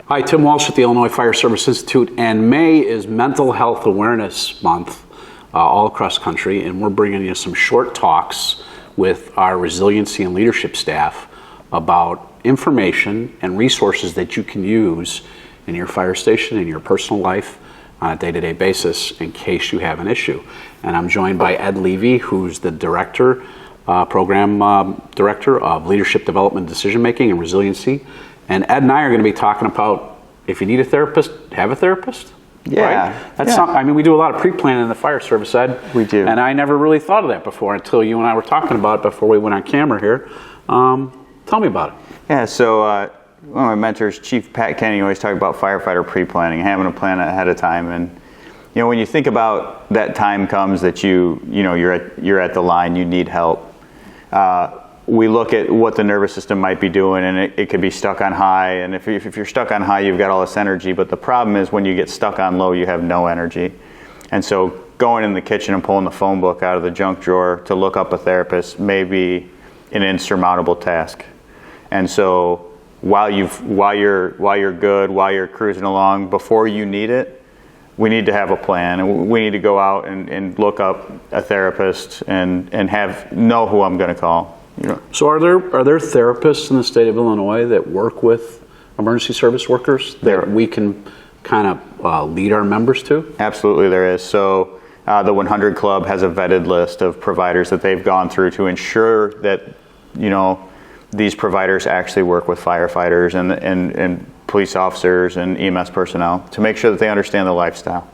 Hi, Tim Walsh with the Illinois Fire Service Institute, and May is Mental Health Awareness Month all across the country, and we're bringing you some short talks with our resiliency and leadership staff about information and resources that you can use in your fire station, in your personal life, on a day-to-day basis in case you have an issue. And I'm joined by Ed Levy, who's the program director of Leadership Development, Decision Making, and Resiliency. And Ed and I are going to be talking about if you need a therapist, have a therapist. Yeah. Right? That's something. I mean, we do a lot of pre-planning in the fire service, Ed. We do. And I never really thought of that before until you and I were talking about it before we went on camera here. Tell me about it. Yeah, so one of my mentors, Chief Pat Kenny, always talked about firefighter pre-planning, having a plan ahead of time. And you know, when you think about that time comes that you're at the line, you need help. We look at what the nervous system might be doing, and it could be stuck on high. And if you're stuck on high, you've got all this energy. But the problem is when you get stuck on low, you have no energy. And so going in the kitchen and pulling the phone book out of the junk drawer to look up a therapist may be an insurmountable task. And so while you're good, while you're cruising along, before you need it, we need to have a plan, and we need to go out and look up a therapist and know who I'm going to call. You know. So are there therapists in the state of Illinois that work with emergency service workers that we can kind of lead our members to? Absolutely, there is. So the 100 Club has a vetted list of providers that they've gone through to ensure that these providers actually work with firefighters and police officers and EMS personnel to make sure that they understand the lifestyle.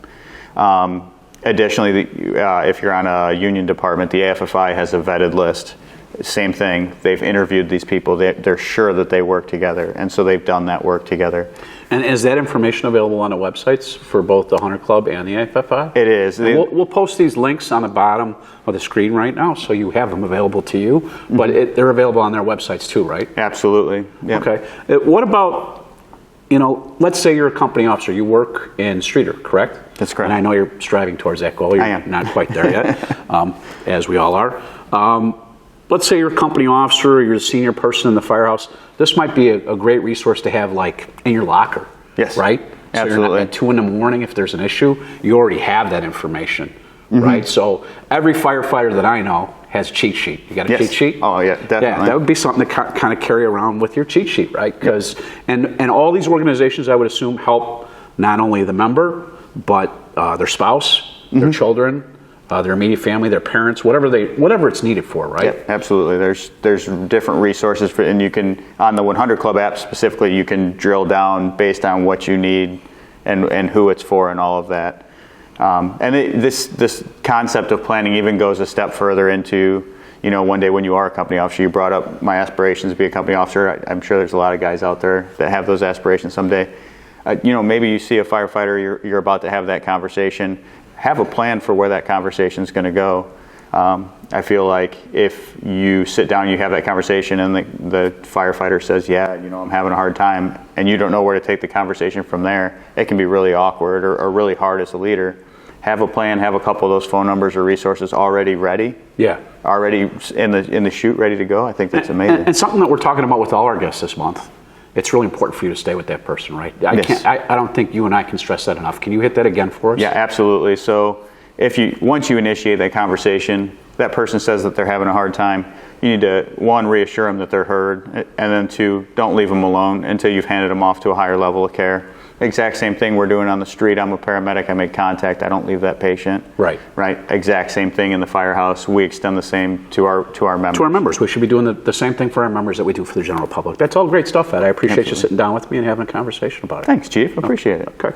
Additionally, if you're on a union department, the AFFI has a vetted list. Same thing. They've interviewed these people. They're sure that they work together, and so they've done that work together. And is that information available on the websites for both the 100 Club and the AFFI? It is. We'll post these links on the bottom of the screen right now, so you have them available to you. Mm-hmm. But they're available on their websites too, right? Absolutely. Yep. Okay. What about, let's say you're a company officer. You work in Streator, correct? That's correct. And I know you're striving towards that goal. I am. Not quite there yet, as we all are. Let's say you're a company officer, or you're a senior person in the firehouse. This might be a great resource to have, like, in your locker. Yes. Right? Absolutely. So you're not at 2 a.m, if there's an issue, you already have that information, mm-hmm. right? So every firefighter that I know has a cheat sheet. You got a cheat sheet? Oh, yeah, definitely. Yeah, that would be something to kind of carry around with your cheat sheet, right? Because and all these organizations, I would assume, help not only the member, but their spouse, mm-hmm. their children, their immediate family, their parents, whatever it's needed for, right? Yeah, absolutely. There's different resources and you can, on the 100 Club app specifically, you can drill down based on what you need and who it's for and all of that. This concept of planning even goes a step further into, one day when you are a company officer, you brought up my aspirations to be a company officer. I'm sure there's a lot of guys out there that have those aspirations someday. Maybe you see a firefighter, you're about to have that conversation. Have a plan for where that conversation is going to go. I feel like if you sit down, you have that conversation, and the firefighter says, "Yeah, I'm having a hard time," and you don't know where to take the conversation from there, it can be really awkward or really hard as a leader. Have a plan. Have a couple of those phone numbers or resources already ready. Yeah. Already in the chute, ready to go. I think that's amazing. And something that we're talking about with all our guests this month. It's really important for you to stay with that person, right? I don't think you and I can stress that enough. Can you hit that again for us? Yeah, absolutely. So once you initiate that conversation, that person says that they're having a hard time, you need to, 1, reassure them that they're heard, and then 2, don't leave them alone until you've handed them off to a higher level of care. Exact same thing we're doing on the street. I'm a paramedic. I make contact. I don't leave that patient. Right. Exact same thing in the firehouse. We extend the same to our members. To our members. We should be doing the same thing for our members that we do for the general public. That's all great stuff, Ed. I appreciate you sitting down with me and having a conversation about it. Thanks, Chief. Appreciate it. Okay.